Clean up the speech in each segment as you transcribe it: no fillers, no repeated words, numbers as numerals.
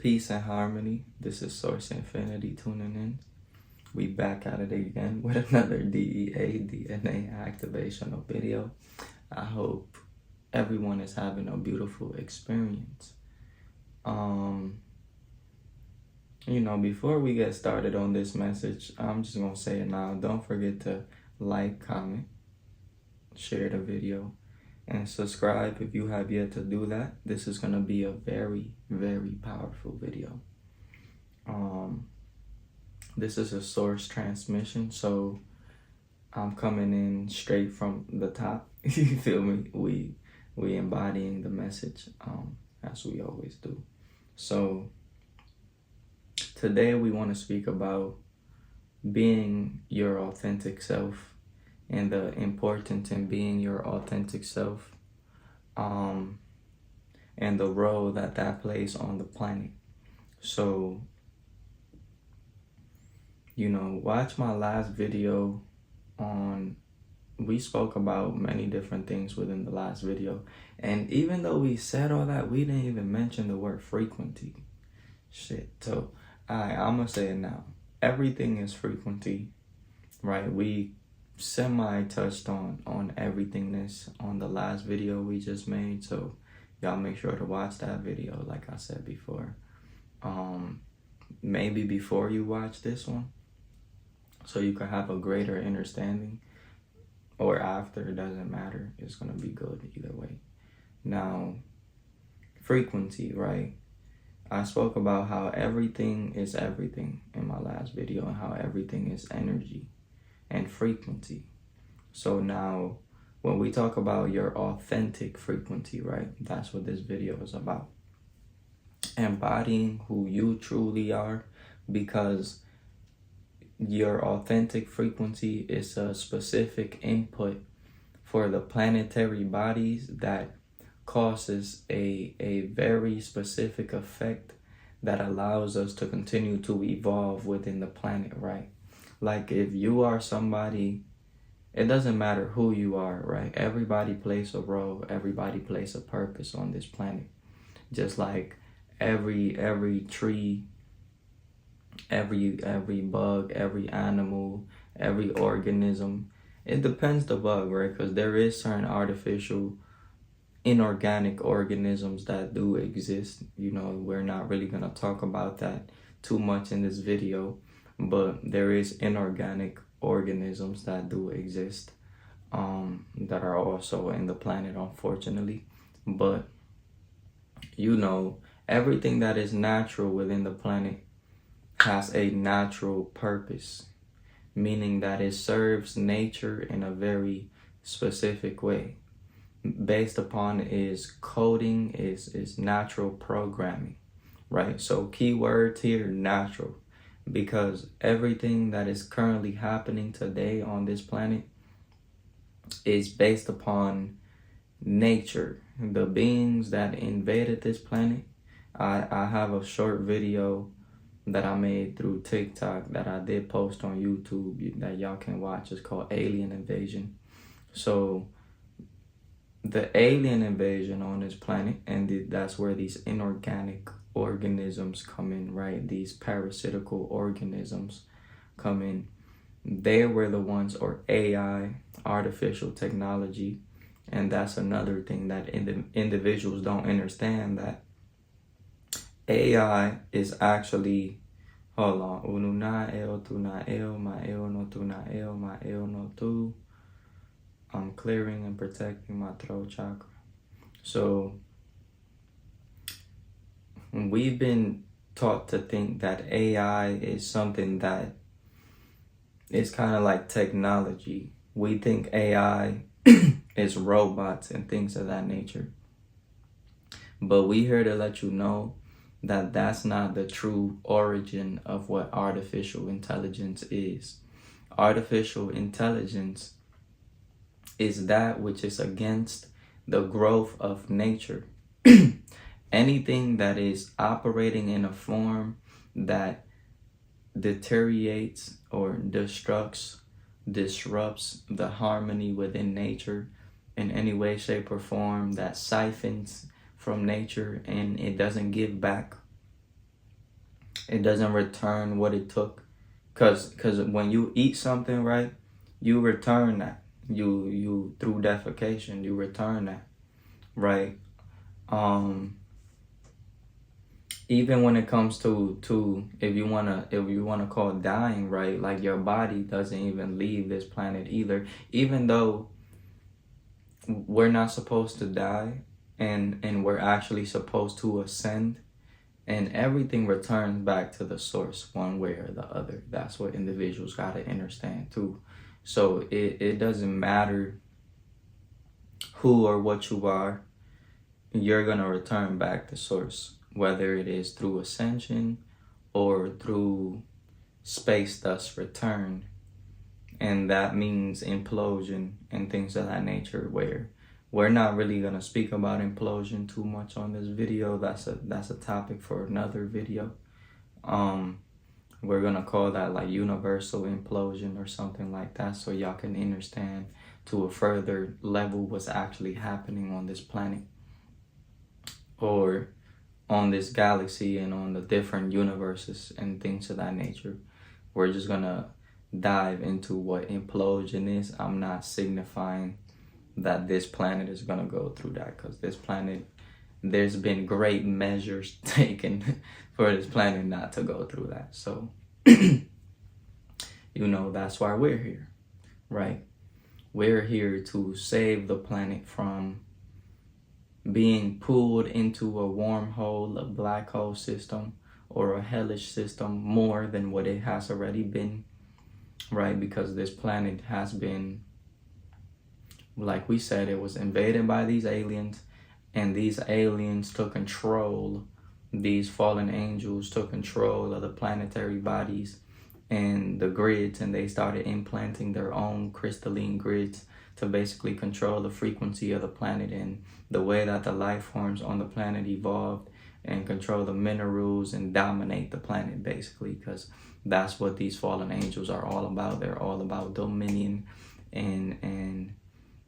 Peace and harmony. This is Source Infinity tuning in. We back at it again with another DEA DNA activational video. I hope everyone is having a beautiful experience. Before we get started on this message, I'm just gonna say it now. Don't forget to like, comment, share the video, and subscribe if you have yet to do that. This is gonna be a very, very powerful video. This is a source transmission, so I'm coming in straight from the top. You feel me? We embodying the message, as we always do. So today we want to speak about being your authentic self and the importance in being your authentic self, and the role that plays on the planet. So, watch my last video we spoke about many different things within the last video. And even though we said all that, we didn't even mention the word frequency. Shit. So, I'm going to say it now. Everything is frequency, right? We semi-touched on everythingness on the last video we just made. So, y'all make sure to watch that video, like I said before. Maybe before you watch this one, so you can have a greater understanding, or after, it doesn't matter. It's going to be good either way. Now, frequency, right? I spoke about how everything is everything in my last video, and how everything is energy and frequency. So now, when we talk about your authentic frequency, right? That's what this video is about. Embodying who you truly are, because your authentic frequency is a specific input for the planetary bodies that causes a very specific effect that allows us to continue to evolve within the planet, right? Like if you are somebody, it doesn't matter who you are, right? Everybody plays a role, everybody plays a purpose on this planet. Just like every tree, every bug, every animal, every organism. It depends the bug, right? Because there is certain artificial, inorganic organisms that do exist. We're not really going to talk about that too much in this video, but there is inorganic organisms that do exist, that are also in the planet, unfortunately. But everything that is natural within the planet has a natural purpose, meaning that it serves nature in a very specific way, based upon its coding, is natural programming, right? So keywords here, natural, because everything that is currently happening today on this planet is based upon nature. The beings that invaded this planet, I have a short video that I made through TikTok that I did post on YouTube that y'all can watch. It's called Alien Invasion. So the alien invasion on this planet, and that's where these inorganic organisms come in, right? These parasitical organisms come in. They were the ones, or AI, artificial technology. And that's another thing that individuals don't understand, that AI is actually, hold on, unu na eo, tu na eo, ma eo no tu na eo, ma eo no tu. I'm clearing and protecting my throat chakra. So we've been taught to think that AI is something that is kind of like technology. We think AI is robots and things of that nature. But we here to let you know that that's not the true origin of what artificial intelligence is. Artificial intelligence is that which is against the growth of nature. Anything that is operating in a form that deteriorates or disrupts the harmony within nature in any way, shape, or form, that siphons from nature and it doesn't give back It doesn't return what it took. Cause when you eat something, right, you return that. You through defecation, you return that, right? Even when it comes to if you wanna call dying, right, like your body doesn't even leave this planet either. Even though we're not supposed to die, and we're actually supposed to ascend, and everything returns back to the source one way or the other. That's what individuals got to understand too. So it doesn't matter who or what you are, you're going to return back to source, whether it is through ascension or through space thus return. And that means implosion and things of that nature, where we're not really going to speak about implosion too much on this video. That's a topic for another video. We're going to call that like universal implosion or something like that, so y'all can understand to a further level what's actually happening on this planet or on this galaxy and on the different universes and things of that nature. We're just going to dive into what implosion is. I'm not signifying that this planet is going to go through that, because this planet, there's been great measures taken for this planet not to go through that. So, you know, that's why we're here, right? We're here to save the planet from being pulled into a wormhole, a black hole system, or a hellish system more than what it has already been, right? Because this planet has been, like we said, it was invaded by these aliens, and these aliens took control. These fallen angels took control of the planetary bodies and the grids, and they started implanting their own crystalline grids to basically control the frequency of the planet and the way that the life forms on the planet evolved, and control the minerals and dominate the planet, basically, because that's what these fallen angels are all about. They're all about dominion, and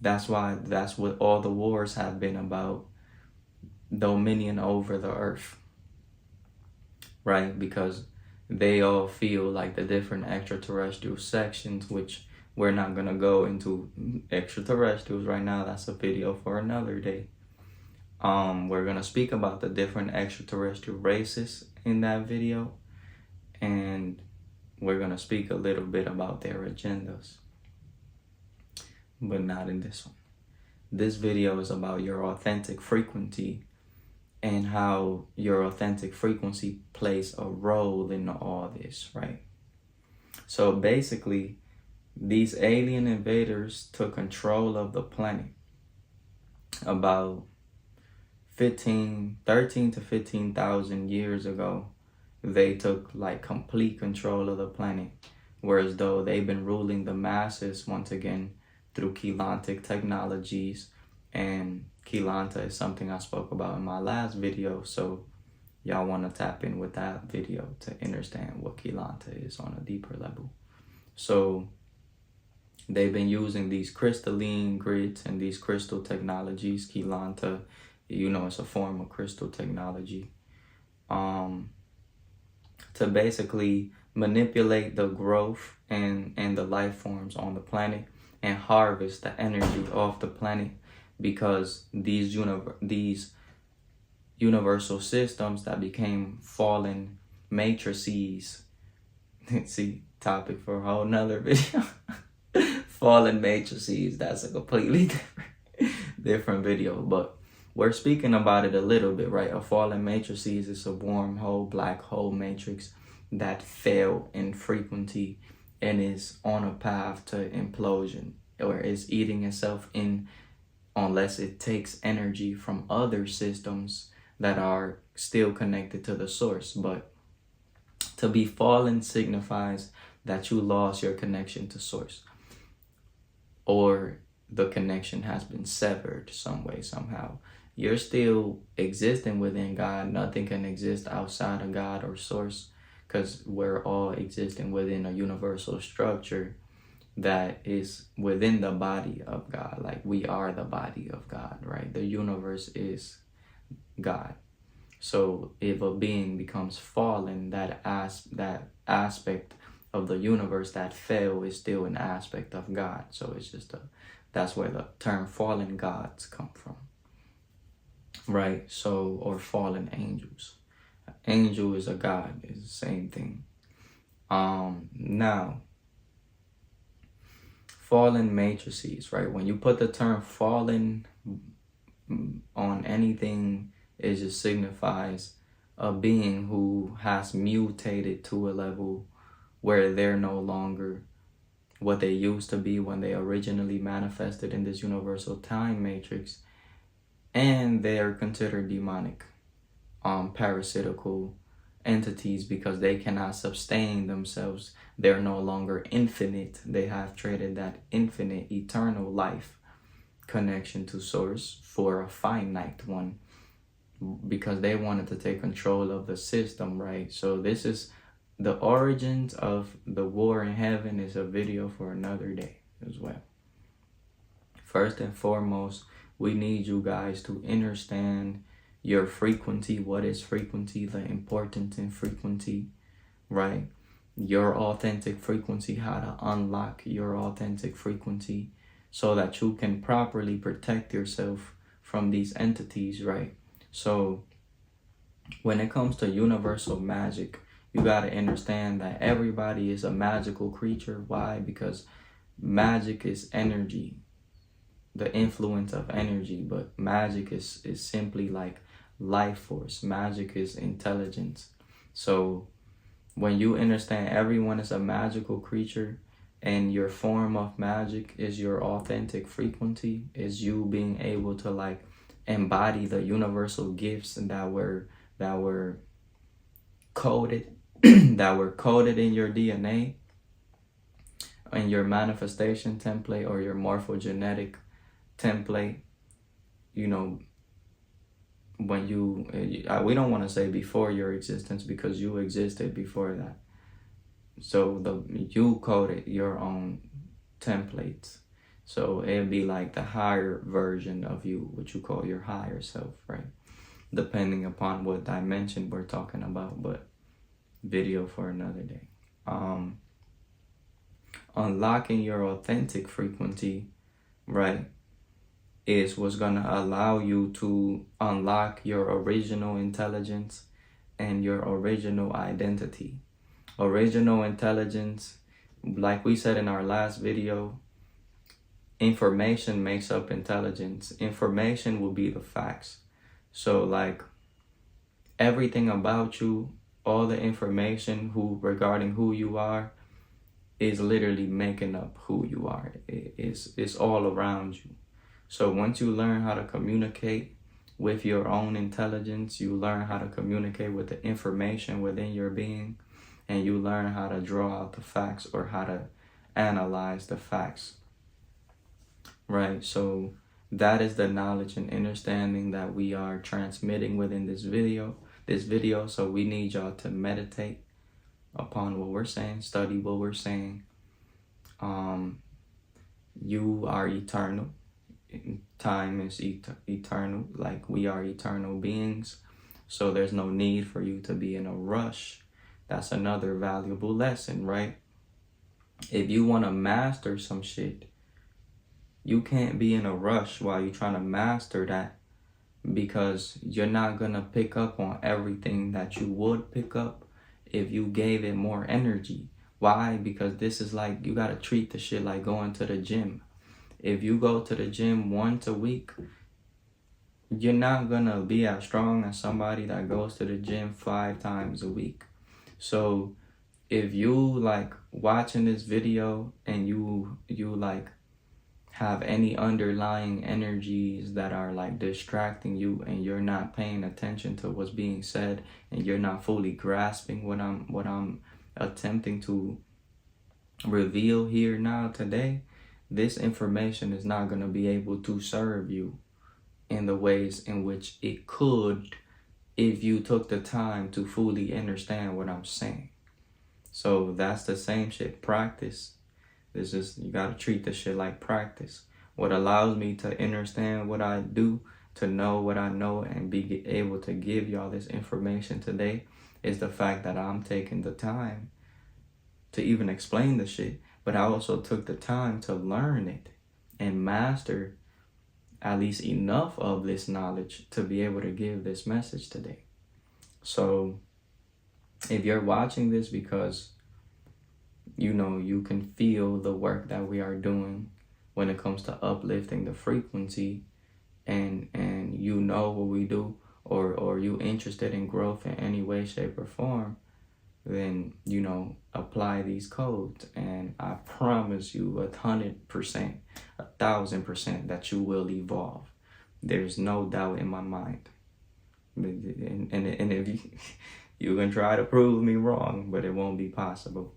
that's what all the wars have been about, dominion over the earth, right? Because they all feel like the different extraterrestrial sections, which we're not going to go into extraterrestrials right now. That's a video for another day. We're going to speak about the different extraterrestrial races in that video, and we're going to speak a little bit about their agendas, but not in this one. This video is about your authentic frequency and how your authentic frequency plays a role in all this, right? So basically, these alien invaders took control of the planet about 13 to 15,000 years ago. They took like complete control of the planet, whereas though they've been ruling the masses once again through Keylontic technologies. And Keylonta is something I spoke about in my last video, so y'all want to tap in with that video to understand what Keylonta is on a deeper level. So they've been using these crystalline grids and these crystal technologies. Keylonta, you know, it's a form of crystal technology, to basically manipulate the growth and the life forms on the planet and harvest the energy off the planet, because these universal systems that became fallen matrices, see, topic for a whole nother video. Fallen matrices, that's a completely different video, but we're speaking about it a little bit, right? A fallen matrices is a wormhole, black hole matrix that fell in frequency and is on a path to implosion, or is eating itself in, unless it takes energy from other systems that are still connected to the source. But to be fallen signifies that you lost your connection to source, or the connection has been severed some way, somehow. You're still existing within God. Nothing can exist outside of God or source, because we're all existing within a universal structure that is within the body of God. Like, we are the body of God, right? The universe is God. So if a being becomes fallen, that aspect of the universe that fell is still an aspect of God. So it's just that's where the term fallen gods come from, right? So, or fallen angels. Angel is a god, it's the same thing. Now, fallen matrices, right? When you put the term fallen on anything, it just signifies a being who has mutated to a level where they're no longer what they used to be when they originally manifested in this universal time matrix, and they are considered demonic, parasitical entities because they cannot sustain themselves. They're no longer infinite. They have traded that infinite, eternal life connection to source for a finite one because they wanted to take control of the system, right? So this is the origins of the war in heaven is a video for another day as well. First and foremost, we need you guys to understand your frequency. What is frequency? The importance in frequency, right? Your authentic frequency, how to unlock your authentic frequency so that you can properly protect yourself from these entities, right? So when it comes to universal magic, you got to understand that everybody is a magical creature. Why? Because magic is energy, the influence of energy, but magic is simply like life force. Magic is intelligence. So when you understand everyone is a magical creature and your form of magic is your authentic frequency, is you being able to like embody the universal gifts that were coded that were coded in your DNA, in your manifestation template or your morphogenetic template. You know, when we don't want to say before your existence because you existed before that. So you coded your own templates. So it'd be like the higher version of you, what you call your higher self, right? Depending upon what dimension we're talking about, but video for another day. Unlocking your authentic frequency, right, is what's gonna allow you to unlock your original intelligence and your original identity. Original intelligence, like we said in our last video, information makes up intelligence. Information will be the facts. So like everything about you, all the information regarding who you are is literally making up who you are. It's all around you. So once you learn how to communicate with your own intelligence, you learn how to communicate with the information within your being, and you learn how to draw out the facts or how to analyze the facts, right? So that is the knowledge and understanding that we are transmitting within this video. So we need y'all to meditate upon what we're saying, study what we're saying. You are eternal. Time is eternal, like we are eternal beings. So there's no need for you to be in a rush. That's another valuable lesson, right? If you want to master some shit, you can't be in a rush while you're trying to master that, because you're not gonna pick up on everything that you would pick up if you gave it more energy. Why? Because this is like, you gotta treat the shit like going to the gym. If you go to the gym once a week, you're not gonna be as strong as somebody that goes to the gym 5 times a week. So if you like watching this video and you like have any underlying energies that are like distracting you and you're not paying attention to what's being said and you're not fully grasping what I'm attempting to reveal here now today, this information is not going to be able to serve you in the ways in which it could if you took the time to fully understand what I'm saying. So that's the same shit. Practice. This is, you got to treat this shit like practice. What allows me to understand what I do to know what I know and be able to give y'all this information today is the fact that I'm taking the time to even explain the shit, but I also took the time to learn it and master at least enough of this knowledge to be able to give this message today. So if you're watching this because you can feel the work that we are doing when it comes to uplifting the frequency, and you know what we do, or you interested in growth in any way, shape, or form, then apply these codes, and I promise you 100%, 1,000% that you will evolve. There's no doubt in my mind. And if you can try to prove me wrong, but it won't be possible,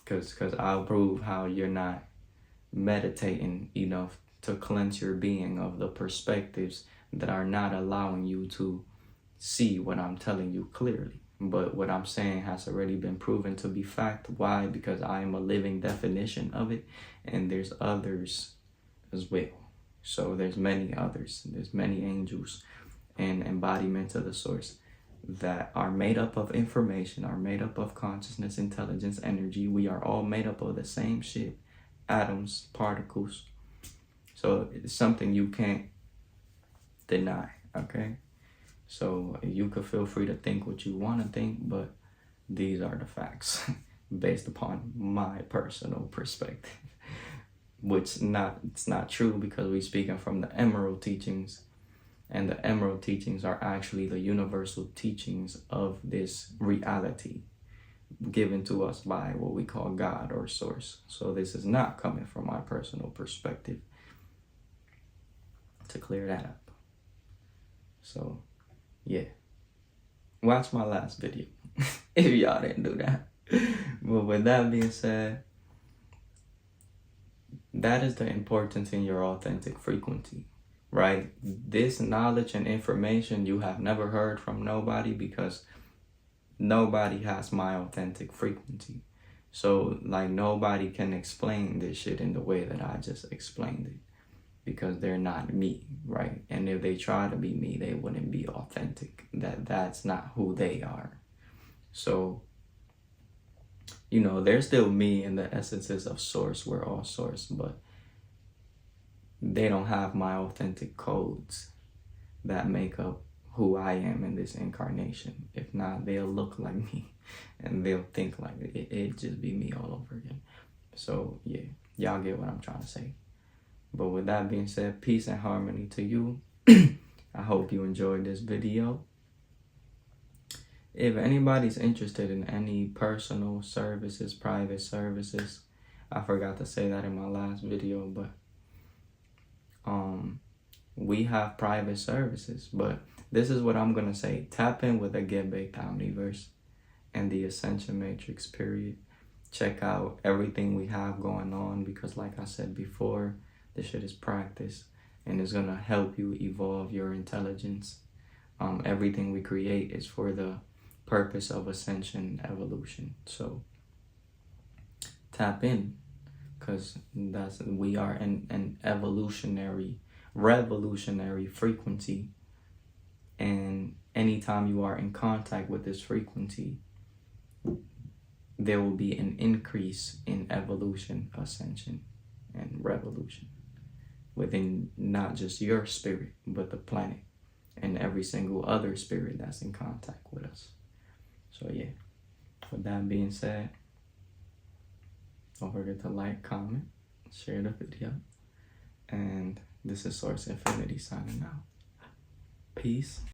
because I'll prove how you're not meditating enough to cleanse your being of the perspectives that are not allowing you to see what I'm telling you clearly. But what I'm saying has already been proven to be fact. Why? Because I am a living definition of it, and there's others as well. So there's many others. There's many angels and embodiments of the source that are made up of information, are made up of consciousness, intelligence, energy. We are all made up of the same shit. Atoms, particles. So it's something you can't deny, okay? So you could feel free to think what you want to think, but these are the facts based upon my personal perspective, which it's not true, because we're speaking from the Emerald teachings, and the Emerald teachings are actually the universal teachings of this reality given to us by what we call God or source. So this is not coming from my personal perspective, to clear that up. So yeah, watch my last video if y'all didn't do that. But with that being said, that is the importance in your authentic frequency, right? This knowledge and information you have never heard from nobody, because nobody has my authentic frequency. So like nobody can explain this shit in the way that I just explained it, because they're not me, right? And if they try to be me, they wouldn't be authentic. That's not who they are. So they're still me in the essences of source. We're all source, but they don't have my authentic codes that make up who I am in this incarnation. If not, they'll look like me and they'll think like it just be me all over again. So yeah, y'all get what I'm trying to say. But with that being said, peace and harmony to you. I hope you enjoyed this video. If anybody's interested in any personal services, private services, I forgot to say that in my last video, but we have private services. But this is what I'm gonna say: tap in with the Get Baked Omniverse and the Ascension Matrix, period. Check out everything we have going on, because like I said before, this shit is practice, and it's gonna help you evolve your intelligence. Everything we create is for the purpose of ascension, evolution. So tap in, because we are an evolutionary, revolutionary frequency, and anytime you are in contact with this frequency, there will be an increase in evolution, ascension, and revolution within not just your spirit, but the planet and every single other spirit that's in contact with us. So yeah, with that being said, don't forget to like, comment, share the video, and this is Source Infinity signing out. Peace.